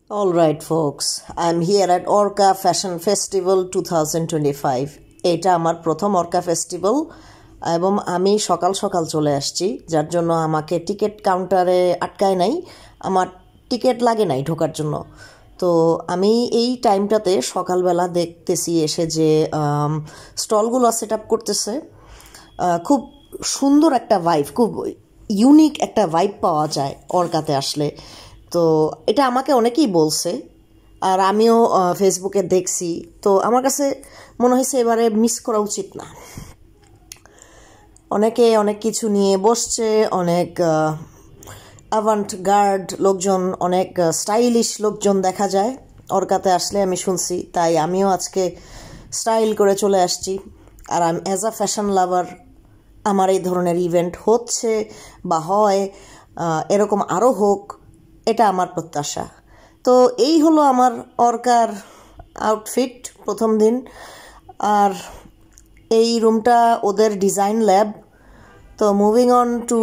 All right, folks. I'm here at Orca Fashion Festival 2025. এটা আমার প্রথম অর্কা ফেস্টিভ্যাল এবং আমি সকাল সকাল চলে আসছি, যার জন্য আমাকে টিকিট কাউন্টারে আটকায় নাই, আমার টিকিট লাগে নাই ঢোকার জন্য। তো আমি এই টাইমটাতে সকালবেলা দেখতেছি এসে যে স্টলগুলো সেট আপ করতেছে। খুব সুন্দর একটা ভাইব, খুব ইউনিক একটা ভাইব পাওয়া যায় অর্কাতে আসলে। তো এটা আমাকে অনেকেই বলছে আর আমিও ফেসবুকে দেখছি। তো আমার কাছে মনে হয়েছে এবারে মিস করা উচিত না। অনেকে অনেক কিছু নিয়ে বসছে, অনেক অ্যাভান্ট গার্ড লোকজন, অনেক স্টাইলিশ লোকজন দেখা যায় অর্কাতে আসলে, আমি শুনছি। তাই আমিও আজকে স্টাইল করে চলে আসছি। আর আমি অ্যাজ আ ফ্যাশন লাভার, আমার এই ধরনের ইভেন্ট হচ্ছে বা হয়, এরকম আরও হোক, এটা আমার প্রত্যাশা। তো এই হলো আমার অর্কার আউটফিট প্রথম দিন। আর এই রুমটা ওদের ডিজাইন ল্যাব। তো moving on to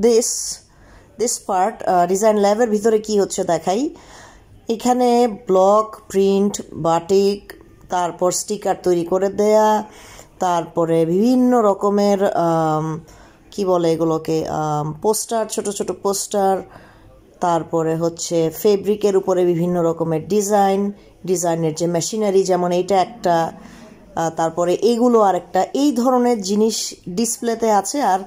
this part, design ল্যাবের ভিতরে কি হচ্ছে দেখাই। এখানে ব্লক, প্রিন্ট, বাটিক, তারপর স্টিকার তৈরি করে দেয়া, তারপরে বিভিন্ন রকমের কি বলে এগুলোকে, পোস্টার, ছোট ছোট পোস্টার, তারপরে হচ্ছে ফেব্রিকের উপরে বিভিন্ন রকমের ডিজাইনের যে মেশিনারি, যেমন এইটা একটা, তারপরে এইগুলো আরেকটা, এই ধরনের জিনিস ডিসপ্লেতে আছে। আর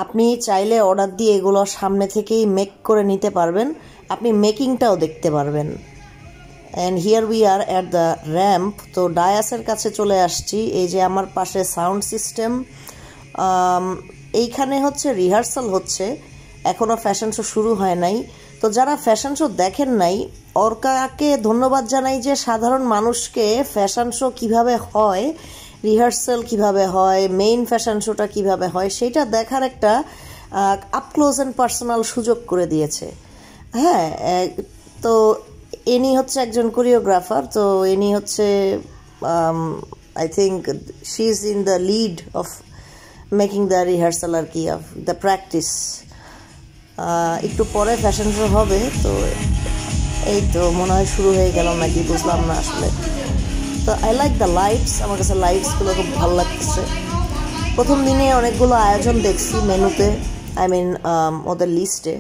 আপনি চাইলে অর্ডার দিয়ে এগুলো সামনে থেকেই মেক করে নিতে পারবেন, আপনি মেকিংটাও দেখতে পারবেন। And here we are at the ramp. তো ডায়াসের কাছে চলে আসছি। এই যে আমার পাশে সাউন্ড সিস্টেম, এইখানে হচ্ছে রিহার্সাল হচ্ছে, এখনও ফ্যাশন শো শুরু হয় নাই। তো যারা ফ্যাশন শো দেখেন নাই, অর্কাকে ধন্যবাদ জানাই যে সাধারণ মানুষকে ফ্যাশন শো কীভাবে হয়, রিহার্সাল কিভাবে হয়, মেইন ফ্যাশন শোটা কিভাবে হয়, সেটা দেখার একটা আপ ক্লোজ অ্যান্ড পার্সোনাল সুযোগ করে দিয়েছে। হ্যাঁ, তো ইনি হচ্ছে একজন কোরিওগ্রাফার। তো ইনি হচ্ছে I think she is in the lead of making the rehearsal আর কি, অফ দ্য প্র্যাকটিস। একটু পরে ফ্যাশন শো হবে। তো এই তো মনে হয় শুরু হয়ে গেল নাকি, বুঝলাম না আসলে। তো আই লাইক দ্য লাইটস, আমার কাছে লাইটসগুলো খুব ভালো লাগতেছে। প্রথম দিনে অনেকগুলো আয়োজন দেখছি মেনুতে, আই মিন ওদের লিস্টে।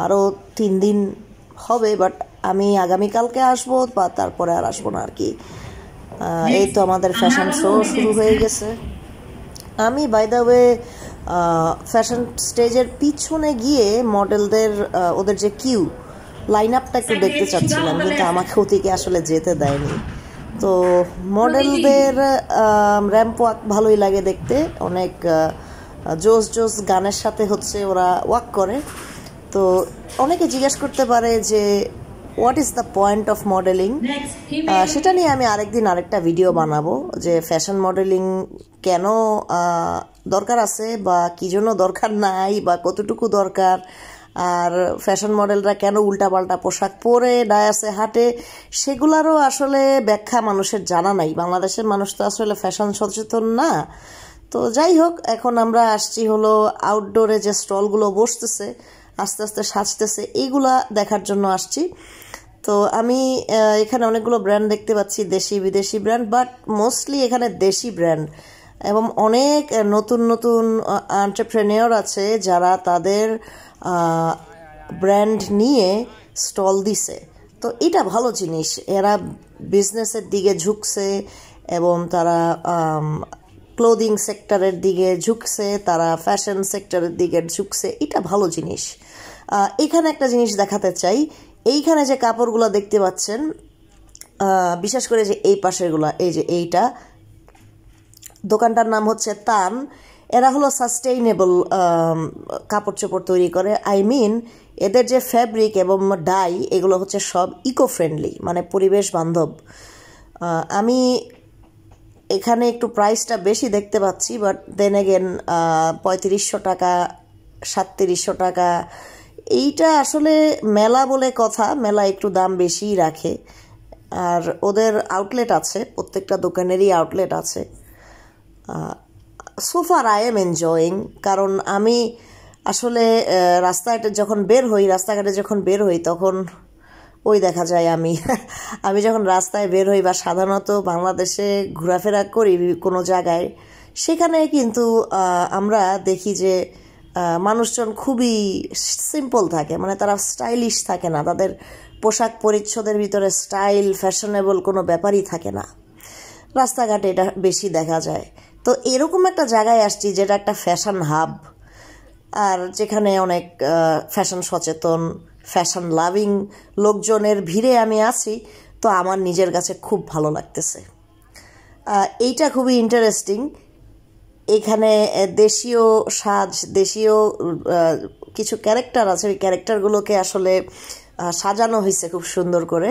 আরও 3 দিন হবে, বাট আমি আগামীকালকে আসবো বা তারপরে আর আসবো না আর কি। এই তো আমাদের ফ্যাশন শো শুরু হয়ে গেছে। আমি বাই দ্য ওয়ে ফ্যাশন স্টেজের পিছনে গিয়ে মডেলদের ওদের যে কিউ লাইন আপটা একটু দেখতে চাচ্ছিলাম, কিন্তু আমাকে ওদিকে আসলে যেতে দেয়নি। তো মডেলদের র্যাম্প ওয়াক ভালোই লাগে দেখতে, অনেক জোস গানের সাথে হচ্ছে ওরা ওয়াক করে। তো অনেকে জিজ্ঞেস করতে পারে যে what is the point of modelling. সেটা নিয়ে আমি আরেকদিন আরেকটা ভিডিও বানাবো, যে ফ্যাশন মডেলিং কেন দরকার আছে বা কী জন্য দরকার নাই বা কতটুকু দরকার, আর ফ্যাশন মডেলরা কেন উল্টাপাল্টা পোশাক পরে ডায়াসে হাঁটে, সেগুলারও আসলে ব্যাখ্যা মানুষের জানা নাই। বাংলাদেশের মানুষ তো আসলে ফ্যাশন সচেতন না। তো যাই হোক, এখন আমরা আসছি হলো আউটডোরে যে স্টলগুলো বসতেছে, আস্তে আস্তে সাজতেছে, এইগুলা দেখার জন্য আসছি। তো আমি এখানে অনেকগুলো ব্র্যান্ড দেখতে পাচ্ছি, দেশি বিদেশি ব্র্যান্ড, বাট মোস্টলি এখানে দেশি ব্র্যান্ড। এবং অনেক নতুন নতুন এন্টারপ্রেনিয়র আছে যারা তাদের ব্র্যান্ড নিয়ে স্টল দিছে। তো এটা ভালো জিনিস, এরা বিজনেসের দিকে ঝুঁকছে এবং তারা ক্লোদিং সেক্টরের দিকে ঝুঁকছে, তারা ফ্যাশন সেক্টরের দিকে ঝুঁকছে, এটা ভালো জিনিস। এখানে একটা জিনিস দেখাতে চাই, এইখানে যে কাপড়গুলো দেখতে পাচ্ছেন, বিশেষ করে যে এই পাশেরগুলো, এই যে এইটা, দোকানটার নাম হচ্ছে তান। এরা হলো সাস্টেইনেবল কাপড় চোপড় তৈরি করে। আই মিন এদের যে ফ্যাব্রিক এবং ডাই, এগুলো হচ্ছে সব ইকো ফ্রেন্ডলি, মানে পরিবেশ বান্ধব। আমি এখানে একটু প্রাইসটা বেশি দেখতে পাচ্ছি, বাট দেন এগেন 3500 টাকা, 3700 টাকা, এইটা আসলে মেলা বলে কথা, মেলা একটু দাম বেশিই রাখে। আর ওদের আউটলেট আছে, প্রত্যেকটা দোকানেরই আউটলেট আছে। So far I am enjoying, কারণ আমি আসলে রাস্তাঘাটে যখন বের হই তখন ওই দেখা যায় আমি আমি যখন রাস্তায় বের হই বা সাধারণত বাংলাদেশে ঘোরাফেরা করি কোনো জায়গায়, সেখানে কিন্তু আমরা দেখি যে মানুষজন খুবই সিম্পল থাকে, মানে তারা স্টাইলিশ থাকে না, তাদের পোশাক পরিচ্ছদের ভিতরে স্টাইল ফ্যাশনেবল কোনো ব্যাপারই থাকে না। রাস্তাঘাটে এটা বেশি দেখা যায়। তো এরকম একটা জায়গায় আসছি যেটা একটা ফ্যাশন হাব, আর যেখানে অনেক ফ্যাশন সচেতন ফ্যাশন লাভিং লোকজনের ভিড়ে আমি আছি। তো আমার নিজের কাছে খুব ভালো লাগতেছে। এইটা খুবই ইন্টারেস্টিং। এখানে দেশীয় সাজ, দেশীয় কিছু ক্যারেক্টার আছে, ওই ক্যারেক্টারগুলোকে আসলে সাজানো হয়েছে খুব সুন্দর করে।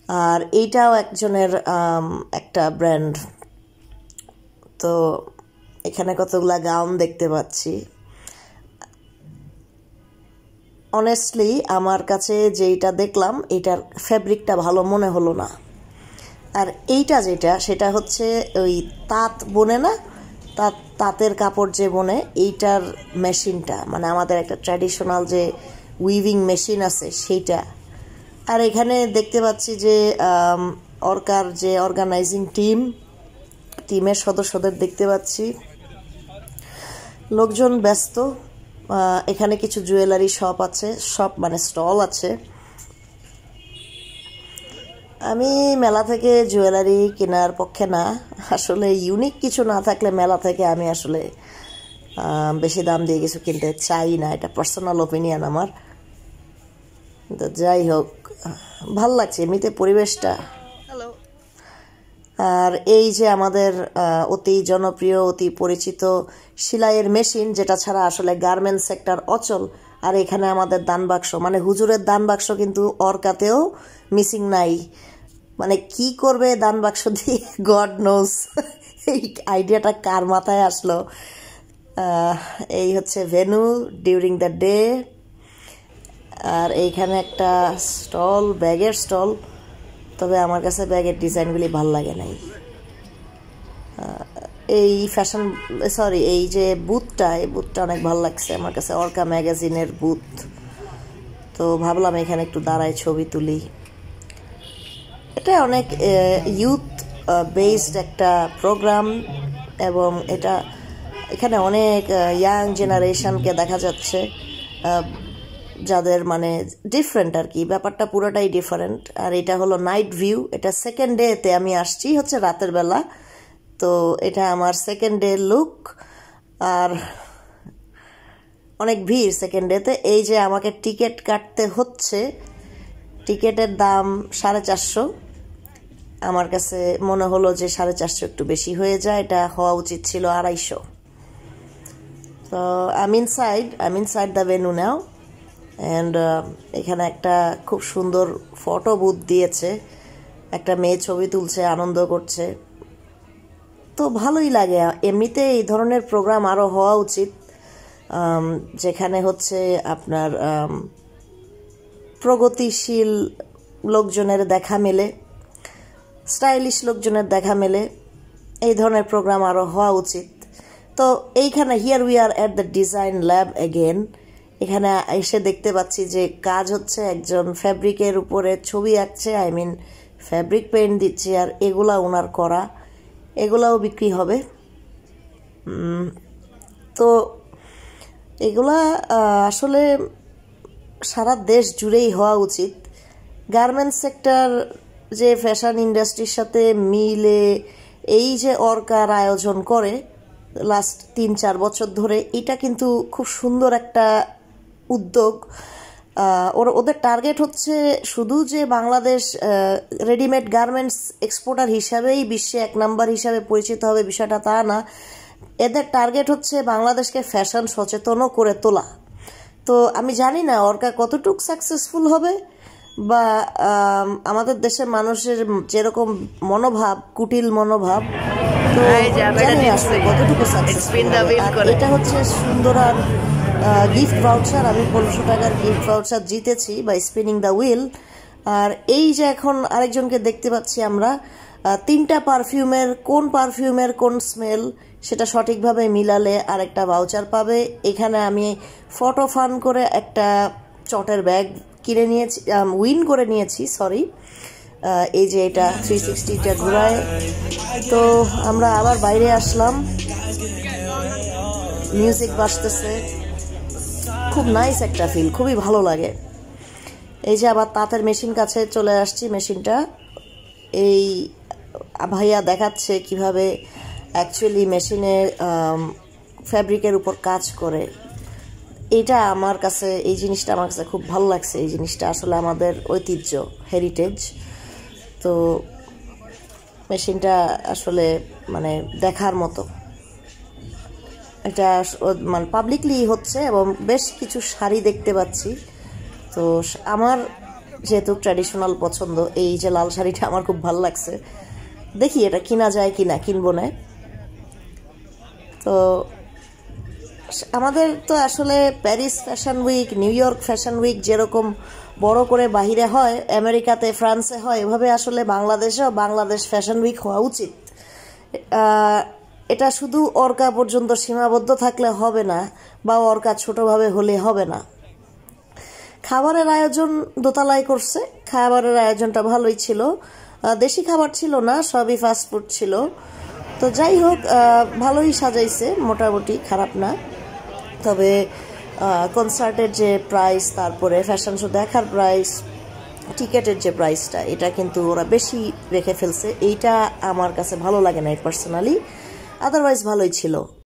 আর এইটাও একজনের একটা ব্র্যান্ড। তো এখানে কতগুলা গাউন দেখতে পাচ্ছি। অনেস্টলি আমার কাছে যেইটা দেখলাম এইটার ফ্যাব্রিকটা ভালো মনে হলো না। আর এইটা যেটা, সেটা হচ্ছে ওই তাঁত বোনে না, তাঁতের কাপড় যে বোনে, এইটার মেশিনটা, মানে আমাদের একটা ট্র্যাডিশনাল যে উইভিং মেশিন আছে সেইটা। আর এখানে দেখতে পাচ্ছি যে অর্কার যে অর্গানাইজিং টিমের সদস্যদের দেখতে পাচ্ছি। লোকজন ব্যস্ত। এখানে কিছু জুয়েলারি শপ আছে, শপ মানে স্টল আছে। আমি মেলা থেকে জুয়েলারি কেনার পক্ষে না, আসলে ইউনিক কিছু না থাকলে মেলা থেকে আমি আসলে বেশি দাম দিয়ে কিছু কিনতে চাই না, এটা পার্সোনাল ওপিনিয়ন আমার। তো যাই হোক, ভাল লাগছে এমনিতে পরিবেশটা। আর এই যে আমাদের অতি জনপ্রিয় অতি পরিচিত সেলাইয়ের মেশিন, যেটা ছাড়া আসলে গার্মেন্টস সেক্টর অচল। আর এখানে আমাদের দান বাক্স, মানে হুজুরের দান বাক্স কিন্তু অর্কাতেও মিসিং নাই। মানে কি করবে দান বাক্স দিয়ে, গড নোস। এই আইডিয়াটা কার মাথায় আসলো। এই হচ্ছে ভেন্যু ডিউরিং দ্য ডে। আর এইখানে একটা স্টল, ব্যাগের স্টল। তবে আমার কাছে ব্যাগের ডিজাইনগুলি ভাল লাগে নাই। এই ফ্যাশন সরি এই যে বুথটা, এই বুথটা অনেক ভালো লাগছে আমার কাছে, অর্কা ম্যাগাজিনের বুথ। তো ভাবলাম এখানে একটু দাঁড়ায় ছবি তুলি। এটা অনেক ইউথ বেসড একটা প্রোগ্রাম, এবং এখানে অনেক ইয়াং জেনারেশনকে দেখা যাচ্ছে, যাদের মানে ডিফারেন্ট আর কি, ব্যাপারটা পুরোটাই ডিফারেন্ট। আর এটা হলো নাইট ভিউ। এটা সেকেন্ড ডেতে আমি আসছি, হচ্ছে রাতের বেলা। তো এটা আমার সেকেন্ড ডে লুক। আর অনেক ভিড় সেকেন্ড ডেতে। এই যে আমাকে টিকিট কাটতে হচ্ছে, টিকিটের দাম 450। আমার কাছে মনে হলো যে 450 একটু বেশি হয়ে যায়, এটা হওয়া উচিত ছিল 250। তো I inside the venue now. And এখানে একটা খুব সুন্দর ফটো বুথ দিয়েছে, একটা মেয়ে ছবি তুলছে, আনন্দ করছে। তো ভালোই লাগে। এমনিতে এই ধরনের প্রোগ্রাম আরও হওয়া উচিত, যেখানে হচ্ছে আপনার প্রগতিশীল লোকজনের দেখা মেলে, স্টাইলিশ লোকজনের দেখা মেলে। এই ধরনের প্রোগ্রাম আরও হওয়া উচিত। তো এইখানে here we are at the design lab again. এখানে এসে দেখতে পাচ্ছি যে কাজ হচ্ছে, একজন ফ্যাব্রিকের উপরে ছবি আঁকছে, ফ্যাব্রিক পেইন্ট দিচ্ছে। আর এগুলা ওনার করা, এগুলাও বিক্রি হবে। তো এগুলা আসলে সারা দেশ জুড়েই হওয়া উচিত। গার্মেন্টস সেক্টর যে ফ্যাশন ইন্ডাস্ট্রির সাথে মিলে এই যে অর্কার আয়োজন করে লাস্ট 3-4 বছর ধরে, এটা কিন্তু খুব সুন্দর একটা উদ্যোগ। ওদের টার্গেট হচ্ছে শুধু যে বাংলাদেশ রেডিমেড গার্মেন্টস এক্সপোর্টার হিসাবেই বিশ্বে 1 নাম্বার হিসাবে পরিচিত হবে, বিষয়টা তা না। এদের টার্গেট হচ্ছে বাংলাদেশকে ফ্যাশন সচেতনও করে তোলা। তো আমি জানি না অর্কা কতটুকু সাকসেসফুল হবে, বা আমাদের দেশের মানুষের যেরকম মনোভাব, কুটিল মনোভাব, তো জানি আসলে কতটুকু সাকসেসফুল। আর এটা হচ্ছে সুন্দরার গিফট ভাউচার। আমি 1500 টাকার গিফট ভাউচার জিতেছি বাই স্পিনিং দ্য হুইল। আর এই যে এখন আরেকজনকে দেখতে পাচ্ছি আমরা, 3টা পারফিউমের কোন স্মেল সেটা সঠিকভাবে মিলালে আরেকটা ভাউচার পাবে। এখানে আমি ফটো ফান করে একটা চটের ব্যাগ কিনে নিয়েছি, উইন করে নিয়েছি, সরি। এই যে এটা 360টা ঘোরায়। তো আমরা আবার বাইরে আসলাম, মিউজিক বাজতেছে, খুব নাইস একটা ফিল, খুবই ভালো লাগে। এই যে আবার তাঁতের মেশিন কাছে চলে আসছি, মেশিনটা এই ভাইয়া দেখাচ্ছে কিভাবে অ্যাকচুয়ালি মেশিনের ফ্যাব্রিকের উপর কাজ করে। এটা আমার কাছে, এই জিনিসটা আমার কাছে খুব ভালো লাগছে। এই জিনিসটা আসলে আমাদের ঐতিহ্য, হেরিটেজ। তো মেশিনটা আসলে মানে দেখার মতো। এটা মানে পাবলিকলি হচ্ছে এবং বেশ কিছু শাড়ি দেখতে পাচ্ছি। তো আমার যেহেতু ট্র্যাডিশনাল পছন্দ, এই যে লাল শাড়িটা আমার খুব ভালো লাগছে, দেখি এটা কিনা যায় কিনা, কিনবো না। তো আমাদের তো আসলে Paris fashion week, New York fashion week যেরকম বড় করে বাহিরে হয়, আমেরিকাতে, ফ্রান্সে হয়, এভাবে আসলে বাংলাদেশেও বাংলাদেশ ফ্যাশন উইক হওয়া উচিত। এটা শুধু অর্কা পর্যন্ত সীমাবদ্ধ থাকলে হবে না, বা অর্কা ছোটভাবে হলে হবে না। খাবারের আয়োজন দোতলায় করছে, খাবারের আয়োজনটা ভালোই ছিল, দেশি খাবার ছিল না, সবই ফাস্টফুড ছিল। তো যাই হোক, ভালোই সাজাইছে, মোটামুটি খারাপ না। তবে কনসার্টের যে প্রাইস, তারপরে ফ্যাশন শো দেখার প্রাইস, টিকেটের যে প্রাইসটা, এটা কিন্তু ওরা বেশি রেখে ফেলছে। এইটা আমার কাছে ভালো লাগে না পার্সোনালি, আদারওয়াইজ ভালোই ছিল।